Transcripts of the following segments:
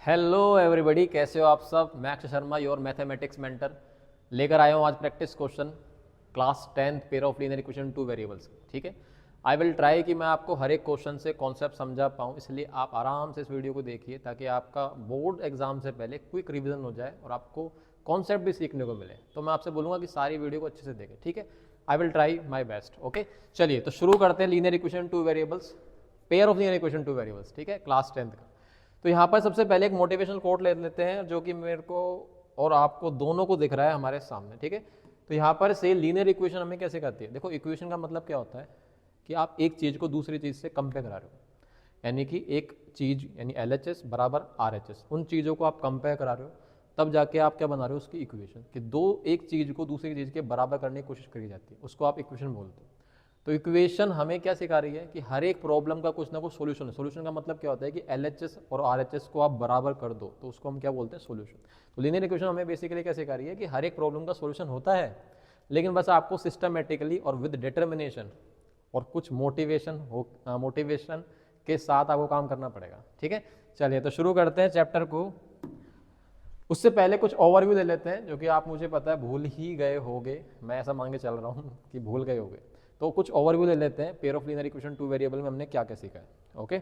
Hello everybody, कैसे हो आप सब। मैं Akshay Sharma, your mathematics mentor, लेकर आया हूँ आज practice question class 10th pair of linear equation two variables. ठीक है, आई विल ट्राई कि मैं आपको हर एक क्वेश्चन से कॉन्सेप्ट समझा पाऊँ, इसलिए आप आराम से इस वीडियो को देखिए ताकि आपका बोर्ड एग्जाम से पहले क्विक रिविजन हो जाए और आपको कॉन्सेप्ट भी सीखने को मिले। तो मैं आपसे बोलूँगा कि सारी वीडियो को अच्छे से देखें। ठीक है, I will try my best. Okay, चलिए तो शुरू करते हैं linear equation two variables, pair of linear equation two variables. ठीक है, क्लास 10th का। तो यहाँ पर सबसे पहले एक मोटिवेशनल कोट ले लेते हैं जो कि मेरे को और आपको दोनों को दिख रहा है हमारे सामने। ठीक है, तो यहाँ पर से लीनियर इक्वेशन हमें कैसे करती है। देखो, इक्वेशन का मतलब क्या होता है कि आप एक चीज़ को दूसरी चीज़ से कंपेयर करा रहे हो, यानी कि एक चीज़ यानी LHS बराबर RHS, उन चीज़ों को आप कंपेयर करा रहे हो, तब जाके आप क्या बना रहे हो उसकी इक्वेशन, कि एक चीज़ को दूसरी चीज़ के बराबर करने की कोशिश करी जाती है, उसको आप इक्वेशन बोलते हो। तो इक्वेशन हमें क्या सिखा रही है कि हर एक प्रॉब्लम का कुछ ना कुछ सोल्यूशन है। सोल्यूशन का मतलब क्या होता है कि LHS और RHS को आप बराबर कर दो तो उसको हम क्या बोलते हैं, सोल्यूशन। तो लीनियर इक्वेशन हमें बेसिकली क्या सिखा रही है कि हर एक प्रॉब्लम का सोल्यूशन होता है, लेकिन बस आपको सिस्टमेटिकली और विद डिटर्मिनेशन और कुछ मोटिवेशन के साथ आपको काम करना पड़ेगा। ठीक है, चलिए तो शुरू करते हैं चैप्टर को। उससे पहले कुछ ओवरव्यू ले लेते हैं, जो कि आप मुझे पता है भूल ही गए होगे, मैं ऐसा मान के चल रहा हूँ कि भूल गए होगे। तो कुछ ओवरव्यू ले लेते हैं, pair of linear equation two variable में हमने क्या क्या सीखा है। ओके,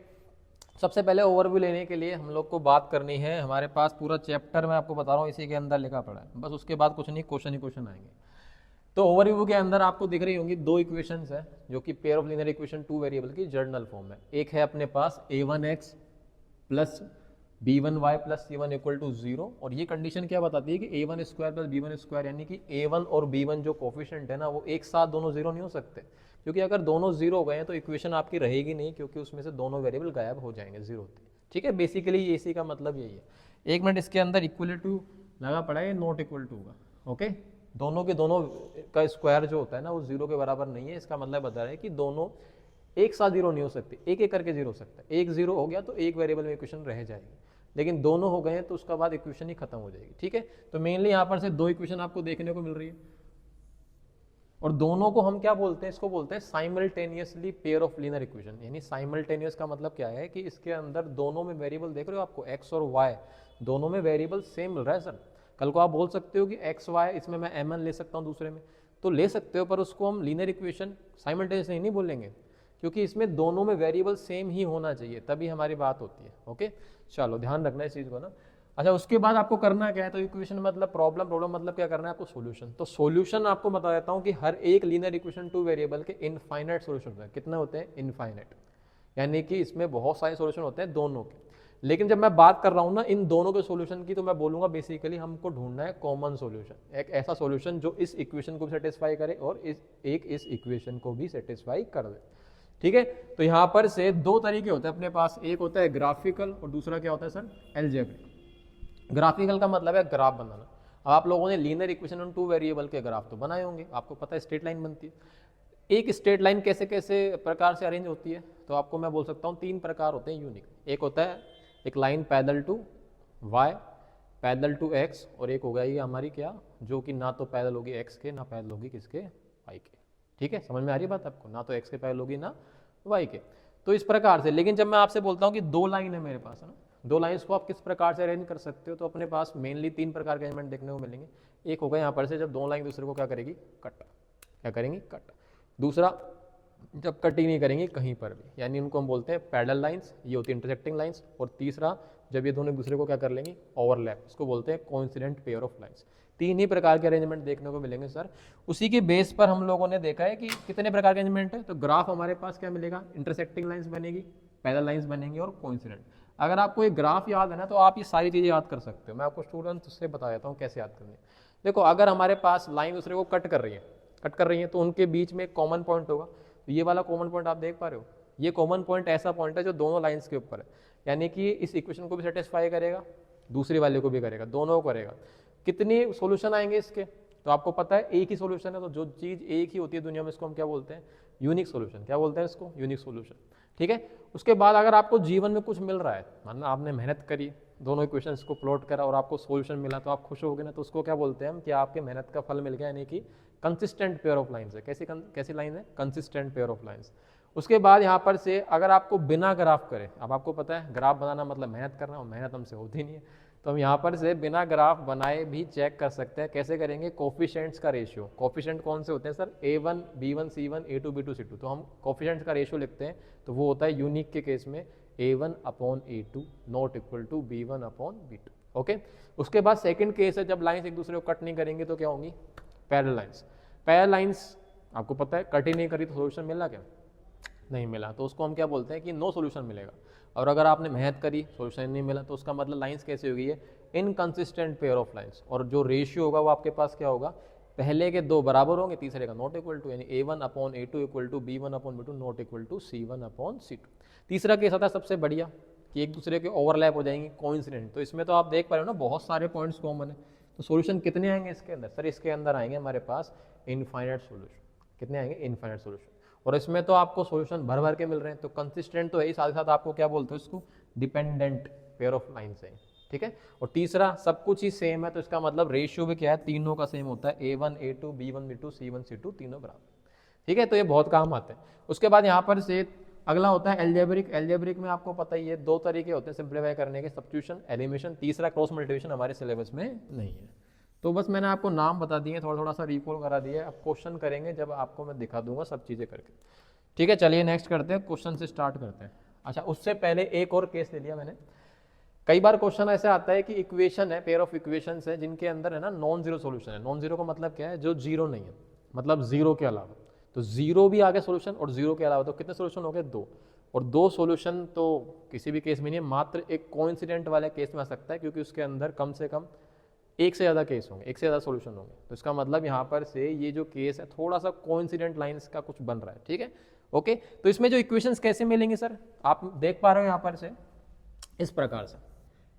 सबसे पहले ओवरव्यू लेने के लिए हम लोग को बात करनी है, हमारे पास पूरा चैप्टर मैं आपको बता रहा हूँ इसी के अंदर लिखा पड़ा है, बस उसके बाद कुछ नहीं, क्वेश्चन ही क्वेश्चन आएंगे। तो ओवरव्यू के अंदर आपको दिख रही होंगी दो इक्वेशंस है जो कि pair of linear equation two variable की जर्नल फॉर्म है। एक है अपने पास a1x plus b1y plus c1 equal to 0, और ये कंडीशन क्या बताती है कि a1 square plus b1 square, यानी कि a1 और b1 जो कोफिशिएंट है ना, वो एक साथ दोनों जीरो नहीं हो सकते, क्योंकि अगर दोनों जीरो हो गए हैं तो इक्वेशन आपकी रहेगी नहीं, क्योंकि उसमें से दोनों वेरिएबल गायब हो जाएंगे जीरो होते। ठीक है, बेसिकली इसी का मतलब यही है। एक मिनट, इसके अंदर इक्वल टू लगा पड़ा है, नॉट इक्वल टू का। ओके, दोनों के दोनों का स्क्वायर जो होता है ना वो जीरो के बराबर नहीं है, इसका मतलब बता रहा है कि दोनों एक साथ जीरो नहीं हो सकते, एक एक करके जीरो हो सकता है। एक जीरो हो गया तो एक वेरिएबल में इक्वेशन रह जाएगी, लेकिन दोनों हो गए हैं तो उसका बाद इक्वेशन ही खत्म हो जाएगी। ठीक है, तो मेनली यहाँ पर से दो इक्वेशन आपको देखने को मिल रही है, और दोनों को हम क्या बोलते हैं, इसको बोलते हैं simultaneously pair of linear equation. यानी साइमल्टेनियस का मतलब क्या है कि इसके अंदर दोनों में वेरिएबल देख रहे हो आपको, एक्स और वाई दोनों में वेरिएबल सेम मिल रहा है। सर कल को आप बोल सकते हो कि एक्स वाई, इसमें मैं एम एन ले सकता हूँ दूसरे में, तो ले सकते हो, पर उसको हम लीनियर इक्वेशन साइमल्टेनियस नहीं बोलेंगे, क्योंकि इसमें दोनों में वेरिएबल सेम ही होना चाहिए, तभी हमारी बात होती है। ओके, चलो ध्यान रखना इस चीज़ को ना। अच्छा, उसके बाद आपको करना क्या है, तो इक्वेशन मतलब प्रॉब्लम, प्रॉब्लम मतलब क्या करना है आपको, सॉल्यूशन। तो सॉल्यूशन आपको बता देता हूँ कि हर एक लीनियर इक्वेशन टू वेरिएबल के इनफाइनाइट सॉल्यूशन होते हैं। कितने होते हैं, इनफाइनाइट, यानी कि इसमें बहुत सारे सॉल्यूशन होते हैं दोनों के। लेकिन जब मैं बात कर रहा हूँ ना इन दोनों के सॉल्यूशन की, तो मैं बोलूँगा बेसिकली हमको ढूंढना है कॉमन सॉल्यूशन, एक ऐसा सॉल्यूशन जो इस इक्वेशन को भी सेटिस्फाई करे और इस इक्वेशन को भी सेटिस्फाई कर दे। ठीक है, तो यहाँ पर से दो तरीके होते हैं अपने पास, एक होता है ग्राफिकल और दूसरा क्या होता है सर, एल्जेब्रिक। ग्राफिकल का मतलब है ग्राफ बनाना। अब आप लोगों ने linear equation on two variable के ग्राफ तो बनाए होंगे, आपको पता है स्ट्रेट लाइन बनती है। एक स्ट्रेट लाइन कैसे कैसे प्रकार से अरेंज होती है, तो आपको मैं बोल सकता हूँ तीन प्रकार होते हैं यूनिक। एक होता है एक line parallel to Y, parallel to X, और एक हो गया ये हमारी क्या, जो कि ना तो पैरेलल होगी एक्स के, ना पैरेलल होगी किसके, वाई के। ठीक है, समझ में आ रही बात आपको, ना तो एक्स के पैरेलल होगी ना वाई के। तो इस प्रकार से, लेकिन जब मैं आपसे बोलता हूँ कि दो लाइन है मेरे पास, है ना, दो लाइंस को आप किस प्रकार से अरेंज कर सकते हो, तो अपने पास मेनली तीन प्रकार के अरेंजमेंट देखने को मिलेंगे। एक होगा यहाँ पर से जब दो लाइन दूसरे को क्या करेगी, कट, क्या करेंगी, कट। दूसरा, जब कट ही नहीं करेंगी कहीं पर भी, यानी उनको हम बोलते हैं पैरेलल लाइंस, ये होती है इंटरसेक्टिंग लाइंस। और तीसरा, जब ये दोनों दूसरे को क्या कर लेंगी, ओवरलैप, इसको बोलते हैं कोइंसिडेंट पेयर ऑफ लाइंस। तीन ही प्रकार के अरेंजमेंट देखने को मिलेंगे सर। उसी के बेस पर हम लोगों ने देखा है कि कितने प्रकार के अरेंजमेंट है। तो ग्राफ हमारे पास क्या मिलेगा, इंटरसेक्टिंग लाइंस बनेगी, पैरेलल लाइंस बनेंगी और कोइंसिडेंट। अगर आपको एक ग्राफ याद है ना, तो आप ये सारी चीज़ें याद कर सकते हो। मैं आपको स्टूडेंट से बता देता हूँ कैसे याद करनी है। देखो, अगर हमारे पास लाइन दूसरे को कट कर रही है तो उनके बीच में एक कॉमन पॉइंट होगा। तो ये वाला कॉमन पॉइंट आप देख पा रहे हो, ये कॉमन पॉइंट ऐसा पॉइंट है जो दोनों लाइंस के ऊपर है, यानी कि इस इक्वेशन को भी सेटिस्फाई करेगा, दूसरी वाले को भी करेगा, दोनों को करेगा। कितनी सॉल्यूशन आएंगे इसके, तो आपको पता है एक ही सॉल्यूशन है। तो जो चीज़ एक ही होती है दुनिया में, इसको हम क्या बोलते हैं, यूनिक सॉल्यूशन। क्या बोलते हैं इसको, यूनिक सॉल्यूशन। ठीक है, उसके बाद अगर आपको जीवन में कुछ मिल रहा है, माना आपने मेहनत करी, दोनों इक्वेशंस को प्लॉट करा और आपको सॉल्यूशन मिला, तो आप खुश हो गए ना, तो उसको क्या बोलते हैं हम, कि आपके मेहनत का फल मिल गया, यानी कि कंसिस्टेंट पेयर ऑफ लाइंस है। कैसी लाइन है, कंसिस्टेंट पेयर ऑफ लाइंस। उसके बाद यहाँ पर से अगर आपको बिना ग्राफ करे, अब आपको पता है ग्राफ बनाना मतलब मेहनत करना, और मेहनत हमसे होती नहीं है, तो हम यहाँ पर से बिना ग्राफ बनाए भी चेक कर सकते हैं। कैसे करेंगे? कोफिशिएंट्स का रेशियो। कोफिशिएंट कौन से होते हैं sir? A1 B1 C1 A2 B2 C2। तो हम कोफिशिएंट्स का रेशियो लिखते हैं, तो वो होता है यूनिक के केस में A1/A2 not equal to B1/B2। Okay, उसके बाद सेकंड केस है जब लाइंस एक दूसरे को कट नहीं करेंगे तो क्या होंगी? Parallel lines. पैरेलल लाइंस आपको पता है कट ही नहीं करी तो सोल्यूशन मिला क्या? नहीं मिला, तो उसको हम क्या बोलते हैं कि नो सोल्यूशन मिलेगा। और अगर आपने मेहनत करी सोल्यूशन नहीं मिला तो उसका मतलब लाइंस कैसे होगी? है इनकंसिस्टेंट पेयर ऑफ लाइंस, और जो रेशियो होगा वो आपके पास क्या होगा? पहले के दो बराबर होंगे, तीसरे का नॉट इक्वल टू, यानी A1/A2 equal to B1/B2 not equal to C1/C2। तीसरा केस आता है सबसे बढ़िया कि एक दूसरे के ओवरलैप हो जाएंगे, कोइंसिडेंट। तो इसमें तो आप देख पा रहे हो ना बहुत सारे पॉइंट्स कॉमन है। तो सोल्यूशन कितने आएंगे इसके अंदर? सर इसके अंदर आएंगे हमारे पास इनफाइनाइट सोल्यूशन। कितने आएंगे? Infinite solution. और इसमें तो आपको सोल्यूशन भर भर के मिल रहे हैं, तो कंसिस्टेंट तो है ही, साथ ही साथ आपको क्या बोलते हैं इसको? डिपेंडेंट पेयर ऑफ लाइन्स है। ठीक है, और तीसरा सब कुछ ही सेम है, तो इसका मतलब रेशियो भी क्या है? तीनों का सेम होता है, A1 A2 B1 B2 C1 C2 तीनों बराबर। ठीक है, तो ये बहुत काम आते हैं। उसके बाद यहाँ पर से अगला होता है एल्जेब्रिक। एल्जेब्रिक में आपको पता ही है दो तरीके होते हैं सिंप्लीफाई करने के, सब्स्टिट्यूशन, एलिमिनेशन। तीसरा क्रॉस मल्टीप्लिकेशन हमारे सिलेबस में नहीं है। तो बस मैंने आपको नाम बता दिए, थोड़ा थोड़ा सा रिकॉल करा दिया। अब क्वेश्चन करेंगे जब आपको मैं दिखा दूंगा सब चीज़ें करके। ठीक है, चलिए नेक्स्ट करते हैं, क्वेश्चन से स्टार्ट करते हैं। अच्छा, उससे पहले एक और केस ले लिया मैंने। कई बार क्वेश्चन ऐसे आता है कि इक्वेशन है, पेयर ऑफ इक्वेशंस है जिनके अंदर है ना नॉन जीरो सोल्यूशन है। नॉन जीरो का मतलब क्या है? जो जीरो नहीं है, मतलब जीरो के अलावा। तो जीरो भी आगे सोल्यूशन और जीरो के अलावा, तो कितने सोल्यूशन हो गए? दो। और दो सोल्यूशन तो किसी भी केस में नहीं है, मात्र एक कोइंसिडेंट वाले केस में आ सकता है, क्योंकि उसके अंदर कम से कम एक से ज़्यादा केस होंगे, एक से ज़्यादा सोल्यूशन होंगे। तो इसका मतलब यहाँ पर से ये जो केस है थोड़ा सा कोइंसिडेंट लाइंस का कुछ बन रहा है। ठीक है, ओके। तो इसमें जो इक्वेशंस कैसे मिलेंगे सर? आप देख पा रहे हो यहाँ पर से इस प्रकार से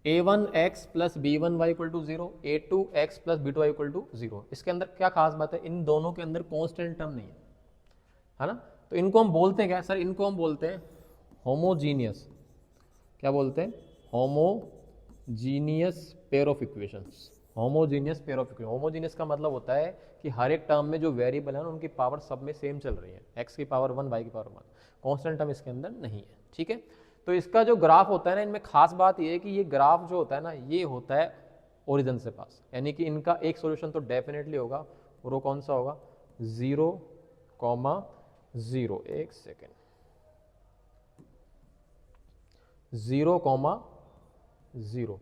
A1x plus B1y equal to 0, A2x plus B2y equal to 0। इसके अंदर क्या खास बात है? इन दोनों के अंदर कॉन्स्टेंट टर्म नहीं है ना? तो इनको हम बोलते हैं क्या सर? इनको हम बोलते हैं होमोजीनियस। क्या बोलते हैं? Homogeneous pair of equations. Homogeneous pair of equation. Homogeneous का मतलब होता है कि हर एक टर्म में जो वेरिएबल है ना उनकी पावर सब में सेम चल रही है, x की पावर 1 y की पावर 1। कांस्टेंट टर्म इसके अंदर नहीं है। ठीक है, तो इसका जो ग्राफ होता है ना, इनमें खास बात ये है कि ये ग्राफ जो होता है ना, ये होता है ओरिजिन से पास, यानी कि इनका एक सोल्यूशन तो डेफिनेटली होगा, और वो कौन सा होगा? 0,0। एक सेकेंड, 0,0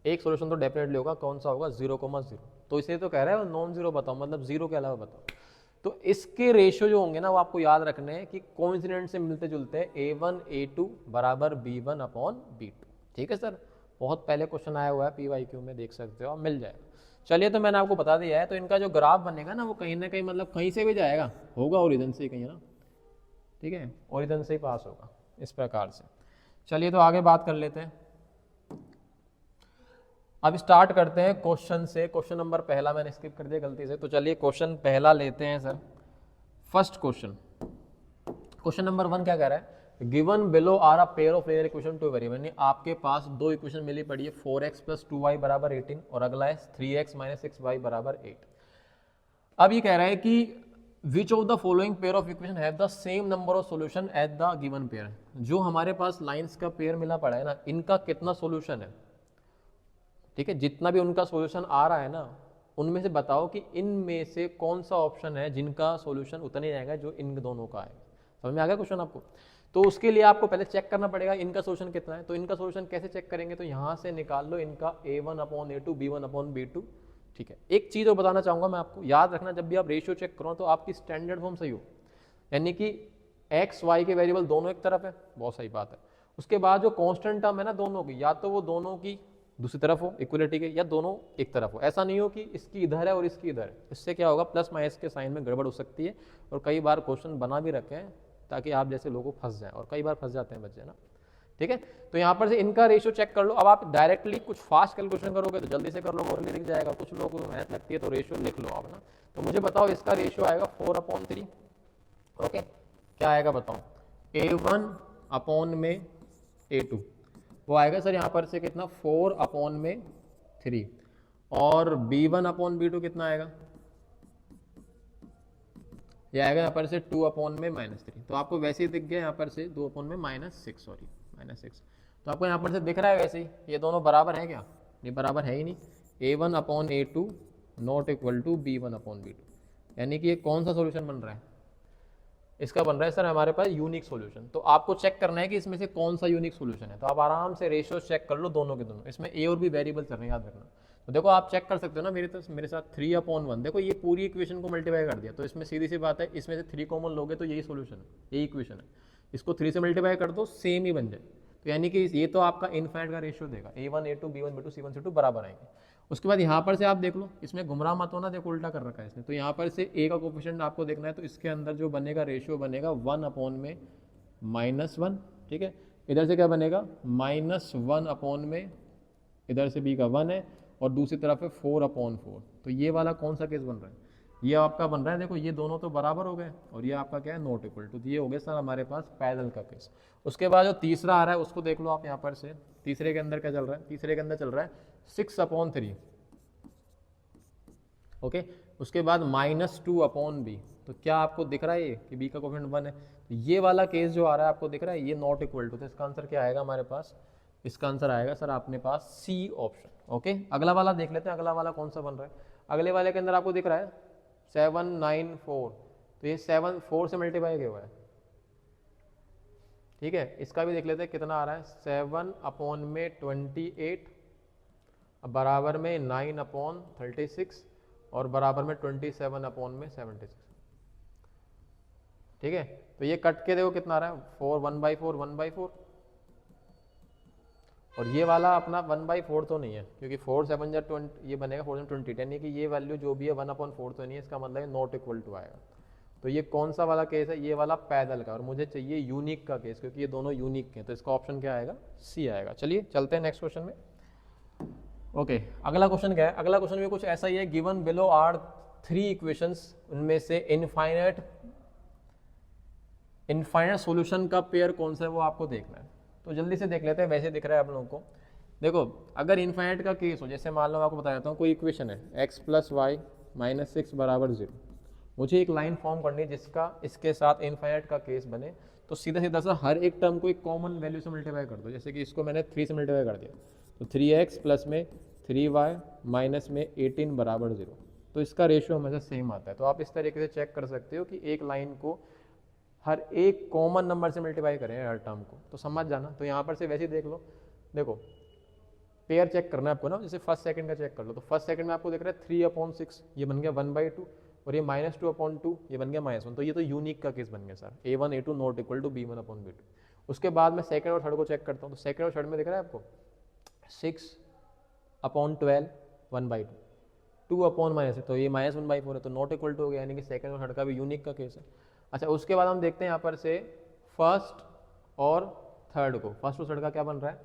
एक सोल्यूशन तो डेफिनेटली होगा। कौन सा होगा? 0,0। तो इसे तो कह रहा है नॉन जीरो बताओ, मतलब जीरो के अलावा बताओ। तो इसके रेशियो जो होंगे ना वो आपको याद रखने हैं कि कोइंसिडेंट से मिलते जुलते हैं। A1 A2 बराबर B1/B2। ठीक है सर, बहुत पहले क्वेश्चन आया हुआ है PYQ में, देख सकते हो, आप मिल जाएगा। चलिए, तो मैंने आपको बता दिया है। तो इनका जो ग्राफ बनेगा ना वो कहीं ना कहीं मतलब कहीं से भी जाएगा, होगा ओरिजिन से ही कहीं ना। ठीक है, ओरिजिन से ही पास होगा इस प्रकार से। चलिए, तो आगे बात कर लेते हैं। अब स्टार्ट करते हैं क्वेश्चन से। क्वेश्चन नंबर पहला मैंने स्किप कर दिया गलती से, तो चलिए क्वेश्चन पहला लेते हैं sir. First question, question number 1 क्या कह रहा है? Given below are a pair of linear equation two variable. यानी आपके पास दो इक्वेशन मिली पड़ी है, 4x प्लस 2y बराबर 18 और अगला है 3x माइनस 6y बराबर 8। अब ये कह रहा है कि which of the following pair of equation have the same number of solution at the given pair. जो हमारे पास लाइंस का पेयर मिला पड़ा है ना, इनका कितना सोल्यूशन है? ठीक है, जितना भी उनका सॉल्यूशन आ रहा है ना, उनमें से बताओ कि इनमें से कौन सा ऑप्शन है जिनका सॉल्यूशन उतना ही आएगा जो इन दोनों का है। समझ में आ गया क्वेश्चन आपको? तो उसके लिए आपको पहले चेक करना पड़ेगा इनका सॉल्यूशन कितना है। तो इनका सॉल्यूशन कैसे चेक करेंगे? तो यहाँ से निकाल लो इनका A1/A2 B1/B2। ठीक है, एक चीज़ और बताना चाहूँगा मैं आपको, याद रखना जब भी आप रेशियो चेक करो तो आपकी स्टैंडर्ड फॉर्म सही हो, यानी कि एक्स वाई के वेरिएबल दोनों एक तरफ है, बहुत सही बात है। उसके बाद जो कॉन्स्टेंट टर्म है ना दोनों की, या तो वो दोनों की दूसरी तरफ हो इक्वलिटी के, या दोनों एक तरफ हो। ऐसा नहीं हो कि इसकी इधर है और इसकी इधर है, इससे क्या होगा? प्लस माइनस के साइन में गड़बड़ हो सकती है। और कई बार क्वेश्चन बना भी रखे हैं ताकि आप जैसे लोगों फंस जाएं, और कई बार फंस जाते हैं बच्चे ना। ठीक है, तो यहाँ पर से इनका रेशियो चेक कर लो। अब आप डायरेक्टली कुछ फास्ट कैलकुलेशन करोगे तो जल्दी से कर लो और लिख जाएगा, कुछ लोगों को मेहनत लगती है तो रेशियो लिख लो आप ना। तो मुझे बताओ इसका रेशियो आएगा 4/3। ओके, क्या आएगा बताओ? A1/A2 वो आएगा सर यहाँ पर से कितना? 4/3। और B1/B2 कितना आएगा? ये आएगा यहाँ पर से 2/-3, तो आपको वैसे ही दिख गया यहाँ पर से 2/-6, सॉरी -6। तो आपको यहाँ पर से दिख रहा है वैसे ही, ये दोनों बराबर है क्या? ये बराबर है ही नहीं। A1/A2 not equal to B1/B2, यानी कि ये कौन सा सॉल्यूशन बन रहा है? इसका बन रहा है सर हमारे पास यूनिक सॉल्यूशन। तो आपको चेक करना है कि इसमें से कौन सा यूनिक सॉल्यूशन है। तो आप आराम से रेशियो चेक कर लो दोनों के दोनों, इसमें ए और बी वेरिएबल चल रहे हैं, याद रखना। तो देखो आप चेक कर सकते हो ना मेरे साथ 3/1, देखो ये पूरी इक्वेशन को मल्टीप्लाई कर दिया, तो इसमें सीधी सी बात है, इसमें से 3 कॉमन लोगे तो यही सॉल्यूशन है, यही इक्वेशन है। इसको 3 से मल्टीप्लाई कर दो, सेम ही बन जाए। तो यानी कि ये तो आपका इनफाइनाइट का रेशियो देगा, A1 A2 B1 B2 C1 C2 बराबर आएंगे। उसके बाद यहाँ पर से आप देख लो, इसमें गुमराह मत होना, देखो उल्टा कर रखा है इसने। तो यहाँ पर से ए का कोफिशिएंट आपको देखना है, तो इसके अंदर जो बनेगा रेशियो बनेगा 1/-1, ठीक है। इधर से क्या बनेगा -1/, इधर से बी का 1 है और दूसरी तरफ है 4/4। तो ये वाला कौन सा केस बन रहा है? ये आपका बन रहा है, देखो ये दोनों तो बराबर हो गए और ये आपका क्या है नॉट इक्वल टू। ये हो गया सर हमारे पास पैरेलल का केस। उसके बाद जो तीसरा आ रहा है उसको देख लो आप यहाँ पर से। तीसरे के अंदर क्या चल रहा है? तीसरे के अंदर चल रहा है 6/3, ओके। उसके बाद -2/b। तो क्या आपको दिख रहा है ये कि b का कोफिशिएंट 1 है? तो ये वाला केस जो आ रहा है आपको दिख रहा है, ये नॉट इक्वल टू। तो इसका आंसर क्या आएगा हमारे पास? इसका आंसर आएगा सर अपने पास सी ऑप्शन, ओके। अगला वाला देख लेते हैं, अगला वाला कौन सा बन रहा है। अगले वाले के अंदर आपको दिख रहा है 7/9/4, तो ये 7 4 से मल्टीप्लाई किया हुआ है, ठीक है। इसका भी देख लेते हैं कितना आ रहा है, 7/28 बराबर में 9/36 और बराबर में 27/76, ठीक है। तो ये कट के देखो कितना आ रहा है, 4 1/4 1/4, और ये वाला अपना 1/4 तो नहीं है, क्योंकि 4 7 जा 20, ये बनेगा 4 20, यानी कि ये वैल्यू जो भी है 1/4 तो नहीं है, इसका मतलब नॉट इक्वल टू आएगा। तो ये कौन सा वाला केस है? ये वाला पैरेलल का, और मुझे चाहिए यूनिक का केस, क्योंकि ये दोनों यूनिक के। तो इसका ऑप्शन क्या आएगा? सी आएगा। चलिए चलते हैं नेक्स्ट क्वेश्चन में। ओके, अगला क्वेश्चन क्या है? अगला क्वेश्चन भी कुछ ऐसा ही है, गिवन बिलो आर 3 इक्वेशंस, उनमें से इनफाइनाइट सॉल्यूशन का पेयर कौन सा है वो आपको देखना है। तो जल्दी से देख लेते हैं, वैसे दिख रहा है आप लोगों को। देखो अगर इनफाइनाइट का केस हो, जैसे मान लो मैं आपको बता देता हूँ, कोई इक्वेशन है x + y - 6 = 0, मुझे एक लाइन फॉर्म करनी है जिसका इसके साथ इनफाइनाइट का केस बने। तो सीधा सीधा सा हर एक टर्म को एक कॉमन वैल्यू से मल्टीप्लाई कर दो। जैसे कि इसको मैंने 3 से मल्टीप्लाई कर दिया, तो 3x प्लस में 3y माइनस में 18 = 0। तो इसका रेशियो हमेशा सेम आता है। तो आप इस तरीके से चेक कर सकते हो कि एक लाइन को हर एक कॉमन नंबर से मल्टीप्लाई करें हर टर्म को, तो समझ जाना। तो यहाँ पर से वैसे ही देख लो, देखो पेयर चेक करना है आपको ना, जैसे फर्स्ट सेकंड का चेक कर लो। तो फर्स्ट सेकंड में आपको दिख रहा है 3/6, ये बन गया 1/2, और ये -2/2, ये बन गया -1। तो ये तो यूनिक का केस बन गया sir, A1 A2 not equal to B1/B2। उसके बाद मैं सेकंड और थर्ड को चेक करता हूँ। तो सेकंड और थर्ड में दिख रहा है आपको 6/12 1/2, 2/-6, तो ये -1/4 है, तो नॉट इक्वल टू हो गया, यानी कि सेकंड और थर्ड का भी यूनिक का केस है। अच्छा, उसके बाद हम देखते हैं यहाँ पर से फर्स्ट और थर्ड को। फर्स्ट और थर्ड का क्या बन रहा है,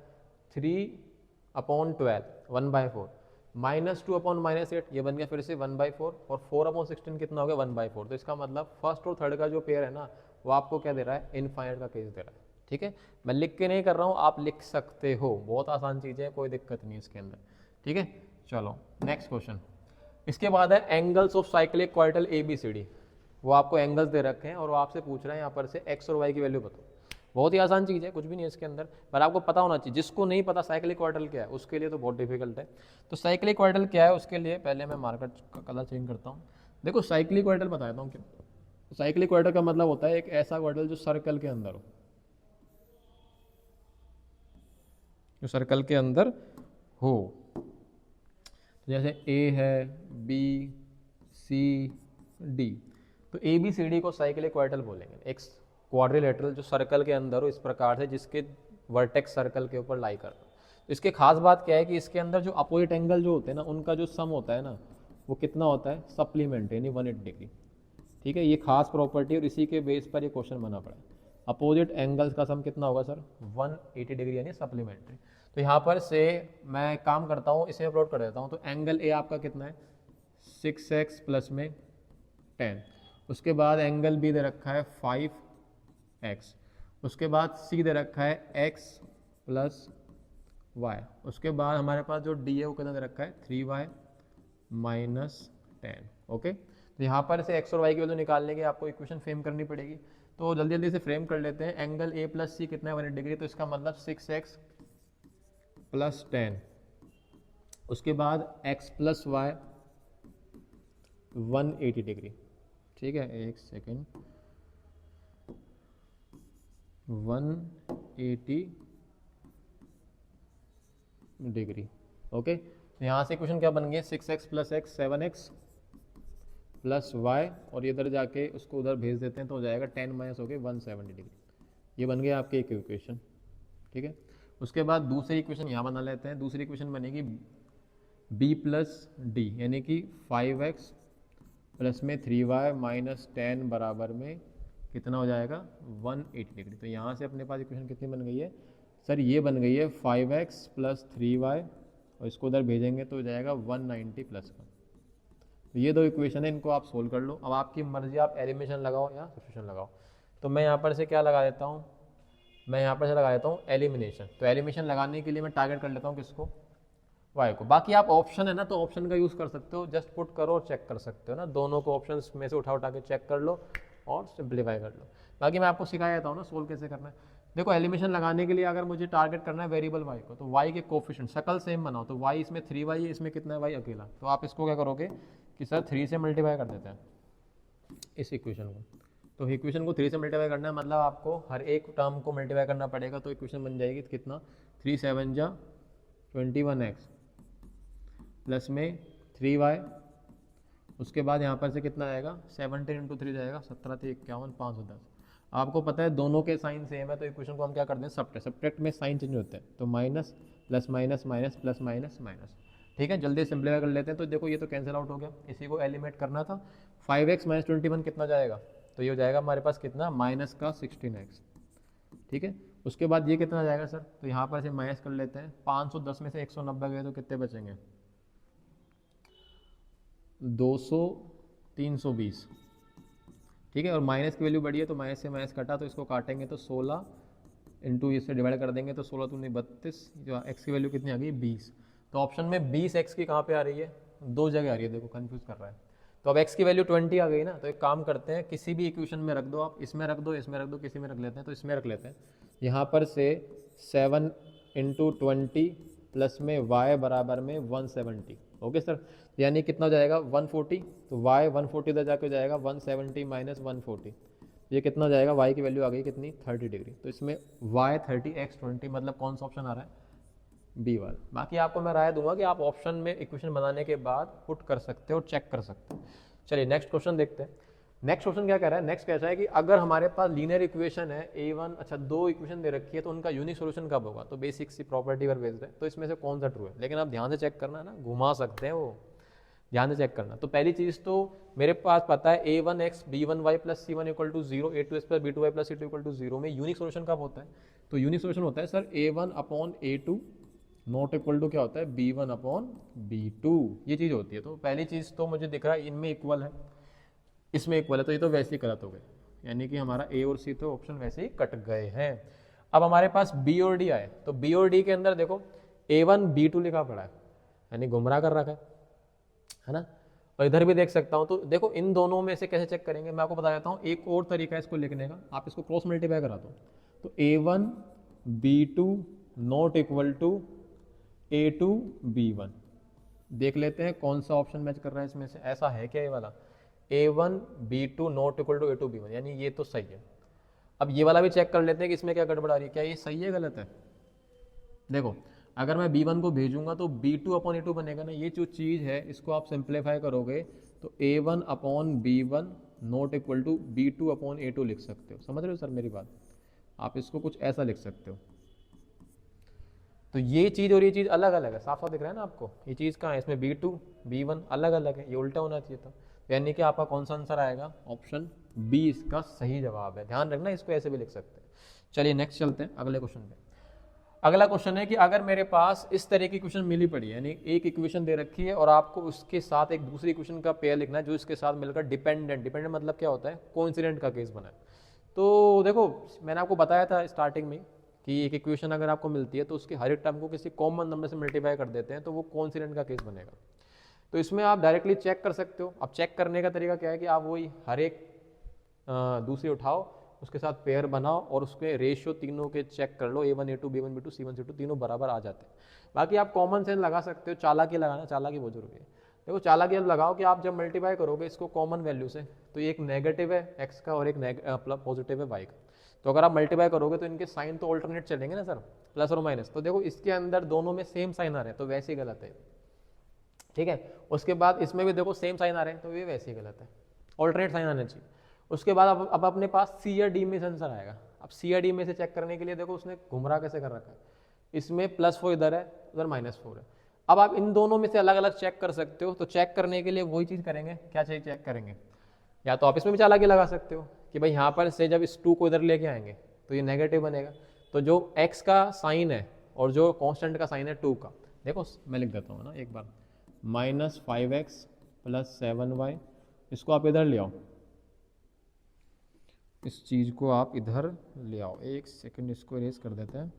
3/12 1/4, -2/-8, ये बन गया फिर से 1/4, और 4/16 कितना हो गया 1/4। तो इसका मतलब फर्स्ट और थर्ड का जो पेयर है ना, वो आपको क्या दे रहा है, इनफाइनाइट का केस दे रहा है, ठीक है। मैं लिख के नहीं कर रहा हूँ, आप लिख सकते हो, बहुत आसान चीज़ है, कोई दिक्कत नहीं है इसके अंदर, ठीक है। चलो नेक्स्ट क्वेश्चन। इसके बाद है angles of cyclic quadrilateral ABCD। वो आपको एंगल्स दे रखे हैं और वो आपसे पूछ रहे हैं यहाँ पर से x और y की वैल्यू बताओ। बहुत ही आसान चीज़ है, कुछ भी नहीं है इसके अंदर, पर आपको पता होना चाहिए। जिसको नहीं पता साइक्लिक क्वाड्रेटल क्या है, उसके लिए तो बहुत डिफिकल्ट है। तो साइक्लिक क्वाड्रेटल क्या है, उसके लिए पहले मैं मार्कर का कलर चेंज करता हूँ। देखो साइक्लिक क्वाड्रेटल बता देता हूँ क्यों। साइक्लिक क्वाड्रेटल का मतलब होता है एक ऐसा क्वाड्रेटल जो सर्कल के अंदर हो, जो सर्कल के अंदर हो। जैसे A है, B C D, तो ABCD को साइक्लिक क्वाड्रेटल बोलेंगे। एक क्वाड्रिलेटरल जो सर्कल के अंदर हो इस प्रकार से, जिसके वर्टेक्स सर्कल के ऊपर लाई कर। तो इसके खास बात क्या है कि इसके अंदर जो अपोजिट एंगल जो होते हैं ना, उनका जो सम होता है ना, वो कितना होता है, सप्लीमेंट, यानी 180 डिग्री, ठीक है। ये खास प्रॉपर्टी, और इसी के बेस पर ये क्वेश्चन बना पड़ा है। अपोजिट एंगल्स का सम कितना होगा सर, 180 डिग्री, यानी सप्लीमेंट्री। तो यहाँ पर से मैं काम करता हूँ, इसे अपलोड कर देता हूँ। तो एंगल A आपका कितना है, 6x प्लस में 10। उसके बाद एंगल B दे रखा है 5x। उसके बाद C दे रखा है x प्लस y। उसके बाद हमारे पास जो D है वो कितना दे रखा है, 3y माइनस 10, ओके। तो यहाँ पर से एक्स और वाई की वैल्यू निकालने के आपको इक्वेशन फ्रेम करनी पड़ेगी। तो जल्दी जल्दी से फ्रेम कर लेते हैं। एंगल ए प्लस सी कितना है 180 डिग्री, तो इसका मतलब 6x प्लस 10, उसके बाद x प्लस वाई 180 डिग्री। ठीक है, एक सेकेंड, 180 डिग्री। ओके, तो यहाँ से इक्वेशन क्या बन गई, 6x plus x 7x plus Y, और इधर जाके उसको उधर भेज देते हैं तो हो जाएगा 10 माइनस हो गए 170 डिग्री। ये बन गया आपकी एक इक्वेशन। ठीक है, उसके बाद दूसरी इक्वेशन यहाँ बना लेते हैं। दूसरी इक्वेशन बनेगी b प्लस डी, यानी कि 5x प्लस में 3y माइनस 10 बराबर में कितना हो जाएगा 180 डिग्री। तो यहाँ से अपने पास इक्वेशन कितनी बन गई है सर, ये बन गई है 5x प्लस 3y, और इसको उधर भेजेंगे तो हो जाएगा 190 प्लस 1। तो ये दो इक्वेशन है, इनको आप सोल्व कर लो। अब आपकी मर्जी, आप एलिमिनेशन लगाओ या सब्स्टिट्यूशन लगाओ। तो मैं यहाँ पर से क्या लगा देता हूँ, मैं यहाँ पर से लगा देता हूँ एलिमिनेशन। तो एलिमिनेशन लगाने के लिए मैं टारगेट कर लेता हूँ किसको, वाई को। बाकी आप ऑप्शन है ना, तो ऑप्शन का यूज़ कर सकते हो, जस्ट पुट करो और चेक कर सकते हो ना, दोनों को ऑप्शन में से उठा के चेक कर लो और सिंप्लीफाई कर लो। बाकी मैं आपको सिखाया था ना सोल्व कैसे करना है। देखो, एलिमिनेशन लगाने के लिए अगर मुझे टारगेट करना है वेरिएबल वाई को, तो वाई के कोफिशिएंट शकल सेम बनाओ। तो वाई इसमें 3y है, इसमें कितना है वाई अकेला। तो आप इसको क्या करोगे कि सर 3 से मल्टीप्लाई कर देते हैं इस इक्वेशन को। तो इक्वेशन को 3 से मल्टीप्लाई करना है, मतलब आपको हर एक टर्म को मल्टीप्लाई करना पड़ेगा। तो इक्वेशन बन जाएगी कितना, 3 7 जा 21x प्लस में 3y, उसके बाद यहाँ पर से कितना आएगा 17 इंटू 3 जाएगा 17 × 51 510। आपको पता है दोनों के साइन सेम है, तो इक्वेशन को हम क्या करते हैं सब्ट्रैक्ट में साइन चेंज होते हैं, तो minus plus minus minus plus minus minus. ठीक है, जल्दी सिंप्लीफाई कर लेते हैं। तो देखो ये तो कैंसिल आउट हो गया, इसी को एलिमिनेट करना था। 5x माइनस 21 कितना जाएगा, तो ये हो जाएगा हमारे पास कितना माइनस का 16x। ठीक है, उसके बाद ये कितना जाएगा सर, तो यहाँ पर से माइनस कर लेते हैं। 510 में से 190 गए तो कितने बचेंगे 200 320। ठीक है, और माइनस की वैल्यू बढ़ी है तो माइनस से माइनस कटा, तो इसको काटेंगे तो 16 इंटू इससे डिवाइड कर देंगे तो 16 दूनी 32, जो एक्स की वैल्यू कितनी आ गई 20। तो ऑप्शन में 20x की कहाँ पे आ रही है, दो जगह आ रही है, देखो कंफ्यूज कर रहा है। तो अब x की वैल्यू 20 आ गई ना, तो एक काम करते हैं किसी भी इक्वेशन में रख दो आप, इसमें रख दो, इसमें रख दो, किसी में रख लेते हैं। तो इसमें रख लेते हैं, यहाँ पर से 7 इंटू 20 प्लस में y बराबर में 170। ओके सर, यानी कितना हो जाएगा 140, तो y 140 उधर जाके हो जाएगा 170 माइनस 140, ये कितना हो जाएगा y की वैल्यू आ गई कितनी 30 डिग्री। तो इसमें y 30 x 20, मतलब कौन सा ऑप्शन आ रहा है बी वाला। बाकी आपको मैं राय दूंगा कि आप ऑप्शन में इक्वेशन बनाने के बाद पुट कर सकते हो और चेक कर सकते हो। चलिए नेक्स्ट क्वेश्चन देखते हैं। नेक्स्ट क्वेश्चन क्या कह रहा है, नेक्स्ट कह रहा है कि अगर हमारे पास लीनियर इक्वेशन है A1, अच्छा दो इक्वेशन दे रखी है, तो उनका यूनिक सॉल्यूशन कब होगा। तो बेसिक सी प्रॉपर्टी पर बेस्ड है, तो इसमें से कौन सा ट्रू है। लेकिन आप ध्यान से चेक करना है ना, घुमा सकते हैं वो, ध्यान से चेक करना। तो पहली चीज़ तो मेरे पास पता है A1x B1y plus C1 equal to 0, A2x plus B2y plus C2 equal to 0 में यूनिक सॉल्यूशन कब होता है। तो यूनिक सॉल्यूशन होता है sir A1 upon A2 not equal to क्या होता है B1 अपॉन B2, ये चीज़ होती है। तो पहली चीज़ तो मुझे दिख रहा है इनमें इक्वल है, इसमें इक्वल है, तो ये तो वैसे ही गलत हो गए, यानी कि हमारा A और C तो ऑप्शन वैसे ही कट गए हैं। अब हमारे पास B और D आए, तो B और D के अंदर देखो A1 B2 लिखा पड़ा है, यानी गुमराह कर रखा है ना। और इधर भी देख सकता हूँ, तो देखो इन दोनों में से कैसे चेक करेंगे, मैं आपको बता देता हूँ एक और तरीका है इसको लिखने का। आप इसको क्रॉस मल्टीप्लाई करा दो, तो A1 B2 not equal to A2 B1। देख लेते हैं कौन सा ऑप्शन मैच कर रहा है इसमें से, ऐसा है क्या ये वाला A1 B2 not equal to A2 B1, यानी ये तो सही है। अब ये वाला भी चेक कर लेते हैं कि इसमें क्या गड़बड़ आ रही है, क्या ये सही है गलत है। देखो अगर मैं B1 को भेजूंगा तो B2 अपॉन A2 बनेगा ना, ये जो चीज़ है इसको आप सिंप्लीफाई करोगे तो A1 upon B1 not equal to B2 upon A2 लिख सकते हो। समझ रहे हो सर मेरी बात, आप इसको कुछ ऐसा लिख सकते हो। तो ये चीज़ और ये चीज़ अलग अलग है, साफ साफ दिख रहा है ना आपको, ये चीज़ कहाँ है इसमें B2 B1 अलग अलग है, ये उल्टा होना चाहिए था। यानी कि आपका कौन सा आंसर आएगा, ऑप्शन बी इसका सही जवाब है। ध्यान रखना, इसको ऐसे भी लिख सकते हैं। चलिए नेक्स्ट चलते हैं अगले क्वेश्चन पे। अगला क्वेश्चन है कि अगर मेरे पास इस तरह की इक्वेशन मिली पड़ी है, यानी एक इक्वेशन दे रखी है और आपको उसके साथ एक दूसरी इक्वेशन का पेयर लिखना है जो इसके साथ मिलकर डिपेंडेंट मतलब क्या होता है, कोइंसिडेंट का केस बना है। तो देखो मैंने आपको बताया था स्टार्टिंग में कि एक इक्वेशन अगर आपको मिलती है तो उसके हर एक टर्म को किसी कॉमन नंबर से मल्टीप्लाई कर देते हैं तो वो कोइंसिडेंट का केस बनेगा। तो इसमें आप डायरेक्टली चेक कर सकते हो। अब चेक करने का तरीका क्या है कि आप वही हर एक दूसरी उठाओ, उसके साथ पेयर बनाओ और उसके रेशियो तीनों के चेक कर लो, A1 A2 B1 B2 C1 C2 तीनों बराबर आ जाते हैं। बाकी आप कॉमन सेंस लगा सकते हो, चालाकी लगाना, चालाकी बहुत जरूरी है। देखो चालाकी अब लगाओ कि आप जब मल्टीप्लाई करोगे इसको कॉमन वैल्यू से, तो एक नेगेटिव है x का और एक पॉजिटिव है y का, तो अगर आप मल्टीप्लाई करोगे तो इनके साइन तो ऑल्टरनेट चलेंगे ना सर, प्लस और माइनस। तो देखो इसके अंदर दोनों में सेम साइन आ रहे हैं तो वैसे ही गलत है, ठीक है। उसके बाद इसमें भी देखो सेम साइन आ रहे हैं तो ये वैसे ही गलत है, ऑल्टरनेट साइन आने चाहिए। उसके बाद अब अपने पास सी या डी में से आंसर आएगा। अब सी या डी में से चेक करने के लिए देखो उसने घुमरा कैसे कर रखा है, इसमें +4 इधर है, उधर -4 है। अब आप इन दोनों में से अलग अलग चेक कर सकते हो, तो चेक करने के लिए वही चीज़ करेंगे, क्या चीज़ चेक करेंगे, या तो आप इसमें भी चालाकी लगा सकते हो कि भाई यहाँ पर से जब इस 2 को इधर लेके आएंगे तो ये नेगेटिव बनेगा, तो जो x का साइन है और जो कांस्टेंट का साइन है 2 का, देखो मैं लिख देता हूँ ना एक बार, -5x + 7y, इसको आप इधर ले आओ, इस चीज़ को आप इधर ले आओ। एक सेकंड इसको इरेज कर देते हैं।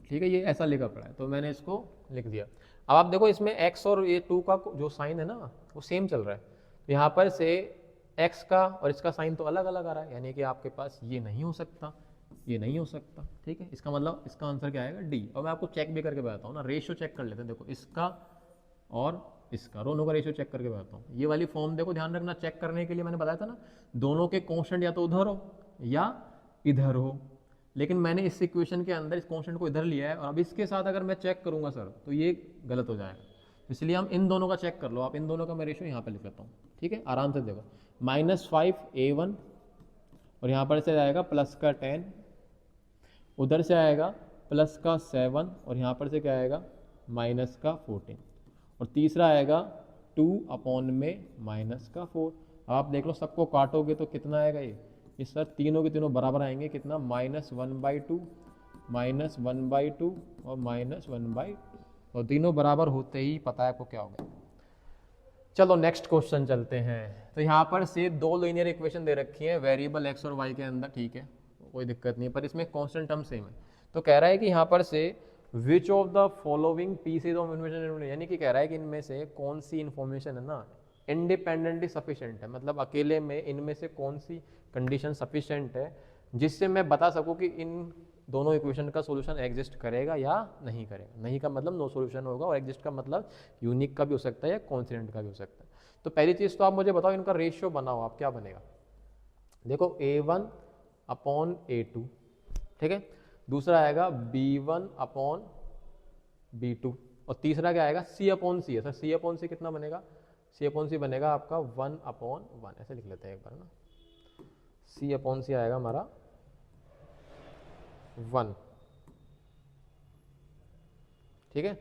ठीक है, ये ऐसा लिखा पड़ा है तो मैंने इसको लिख दिया। अब आप देखो इसमें x और ये 2 का जो साइन है ना वो सेम चल रहा है, तो यहाँ पर से x का और इसका साइन तो अलग अलग आ रहा है, यानी कि आपके पास ये नहीं हो सकता, ये नहीं हो सकता, ठीक है। इसका मतलब इसका आंसर क्या आएगा, डी। और मैं आपको चेक भी करके बताता हूँ ना, रेशियो चेक कर लेते हैं। देखो इसका और इसका दोनों का रेशियो चेक करके बताता हूँ। ये वाली फॉर्म देखो ध्यान रखना, चेक करने के लिए मैंने बताया था ना, दोनों के कांस्टेंट या तो उधर हो या इधर हो, लेकिन मैंने इस इक्वेशन के अंदर इस कांस्टेंट को इधर लिया है और अब इसके साथ अगर मैं चेक करूंगा सर तो ये गलत हो जाएगा, इसलिए हम इन दोनों का चेक कर लो। आप इन दोनों का मैं रेशियो यहाँ पे लिख लेता हूँ, ठीक है, आराम से देखो, -5a1 और यहाँ पर से आएगा +10, उधर से आएगा +7 और यहाँ पर से क्या आएगा -14, और तीसरा आएगा 2 में -4। आप देख लो सबको काटोगे तो कितना आएगा ये सर तीनों के तीनों बराबर आएंगे, कितना -1/2 -1/2 और -1/2, और तीनों बराबर होते ही पता है आपको क्या होगा। चलो नेक्स्ट क्वेश्चन चलते हैं। तो यहाँ पर से 2 लीनियर इक्वेशन दे रखी है वेरिएबल x और y के अंदर, ठीक है, कोई दिक्कत नहीं है, पर इसमें कांस्टेंट टर्म सेम है। तो कह रहा है कि यहाँ पर से which of the following pieces of information, यानी कि कह रहा है कि इनमें से कौन सी इन्फॉर्मेशन है ना इंडिपेंडेंटली सफिशिएंट है, मतलब अकेले में इनमें से कौन सी कंडीशन सफिशिएंट है जिससे मैं बता सकूं कि इन दोनों इक्वेशन का सॉल्यूशन एग्जिस्ट करेगा या नहीं करेगा। नहीं का मतलब नो सॉल्यूशन होगा, और एग्जिस्ट का मतलब यूनिक का भी हो सकता है या कॉन्स्टेंट का भी हो सकता है। तो पहली चीज़ तो आप मुझे बताओ, इनका रेशियो बनाओ आप, क्या बनेगा। देखो A1/A2, ठीक है, दूसरा आएगा B1/B2, और तीसरा क्या आएगा C/C है। सर C/C कितना बनेगा, C/C बनेगा आपका 1/1, ऐसे लिख लेते हैं एक बार ना, C/C आएगा हमारा 1, ठीक है।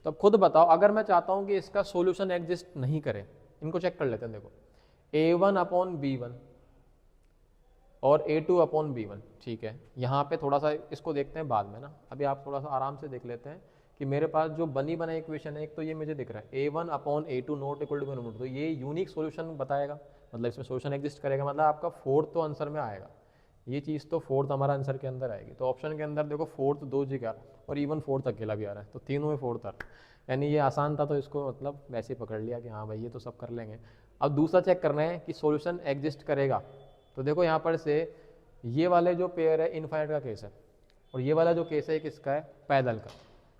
तो अब खुद बताओ, अगर मैं चाहता हूं कि इसका सॉल्यूशन एग्जिस्ट नहीं करे, इनको चेक कर लेते हैं। देखो A1/B1 और A2/B1, ठीक है। यहाँ पे थोड़ा सा इसको देखते हैं बाद में ना, अभी आप थोड़ा सा आराम से देख लेते हैं कि मेरे पास जो बनी बनाई इक्वेशन है, एक तो ये मुझे दिख रहा है A1/A2 not equal to B1, तो ये यूनिक सॉल्यूशन बताएगा, मतलब इसमें सॉल्यूशन एग्जिस्ट करेगा, मतलब आपका 4th तो आंसर में आएगा, ये चीज़ तो 4th हमारा आंसर के अंदर आएगी। तो ऑप्शन के अंदर देखो 4th 2 जगह और इवन 4th अकेला भी आ रहा है, तो तीनों में 4th आ रहा है, यानी ये आसान था तो इसको मतलब वैसे ही पकड़ लिया कि हाँ भाई ये तो सब कर लेंगे। अब दूसरा चेक करना है कि सॉल्यूशन एग्जिस्ट करेगा। तो देखो यहाँ पर से ये वाले जो पेयर है इनफाइनाइट का केस है, और ये वाला जो केस है किसका है, पैरेलल का,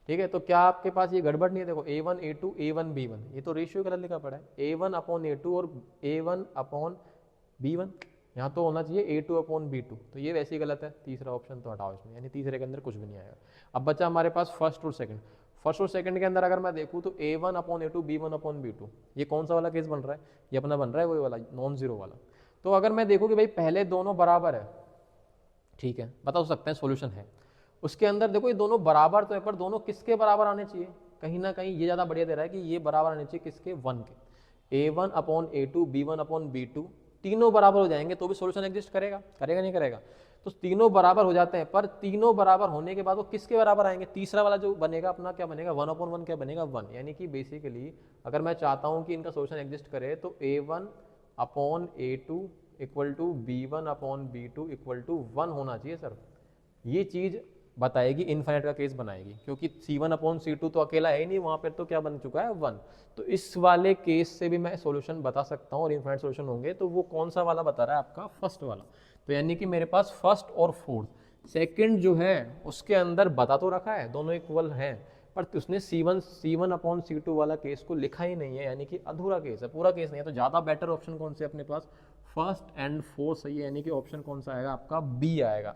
ठीक है। तो क्या आपके पास ये गड़बड़ नहीं है, देखो A1/A2 A1/B1, ये तो रेशियो गलत लिखा पड़ा है, A1/A2 और A1/B1, यहाँ तो होना चाहिए A2/B2, तो ये वैसे ही गलत है, तीसरा ऑप्शन तो हटाओ इसमें, यानी तीसरे के अंदर कुछ भी नहीं आएगा। अब बचा हमारे पास फर्स्ट और सेकंड। फर्स्ट और सेकंड के अंदर अगर मैं देखूँ तो A1/A2 B1/B2, ये कौन सा वाला केस बन रहा है, ये अपना बन रहा है वही वाला नॉन जीरो वाला। तो अगर मैं देखूँ कि भाई पहले दोनों बराबर है, ठीक है, बता सकते हैं सॉल्यूशन है, उसके अंदर देखो ये दोनों बराबर तो है, पर दोनों किसके बराबर आने चाहिए, कहीं ना कहीं ये ज़्यादा बढ़िया दे रहा है कि ये बराबर आने चाहिए किसके, 1 के। A1/A2 B1/B2 तीनों बराबर हो जाएंगे तो भी सॉल्यूशन एग्जिस्ट करेगा, करेगा नहीं करेगा। तो तीनों बराबर हो जाते हैं, पर तीनों बराबर होने के बाद वो किसके बराबर आएंगे, तीसरा वाला जो बनेगा अपना क्या बनेगा, 1/1 क्या बनेगा, 1, यानी कि बेसिकली अगर मैं चाहता हूँ कि इनका सॉल्यूशन एग्जिस्ट करे तो A1/A2 equal to B1/B2 equal to 1 होना चाहिए सर। ये चीज़ बताएगी, इनफाइनाइट का केस बनाएगी, क्योंकि C1/C2 तो अकेला है ही नहीं, वहाँ पर तो क्या बन चुका है 1। तो इस वाले केस से भी मैं सॉल्यूशन बता सकता हूँ और इनफाइनाइट सॉल्यूशन होंगे। तो वो कौन सा वाला बता रहा है आपका, फर्स्ट वाला। तो यानी कि मेरे पास फर्स्ट और फोर्थ, सेकंड जो है उसके अंदर बता तो रखा है दोनों इक्वल हैं, पर उसने C1/C2 वाला केस को लिखा ही नहीं है, यानी कि अधूरा केस है, पूरा केस नहीं है। तो ज़्यादा बेटर ऑप्शन कौन से अपने पास, फर्स्ट एंड फोर्थ सही है, यानी कि ऑप्शन कौन सा आएगा आपका, बी आएगा।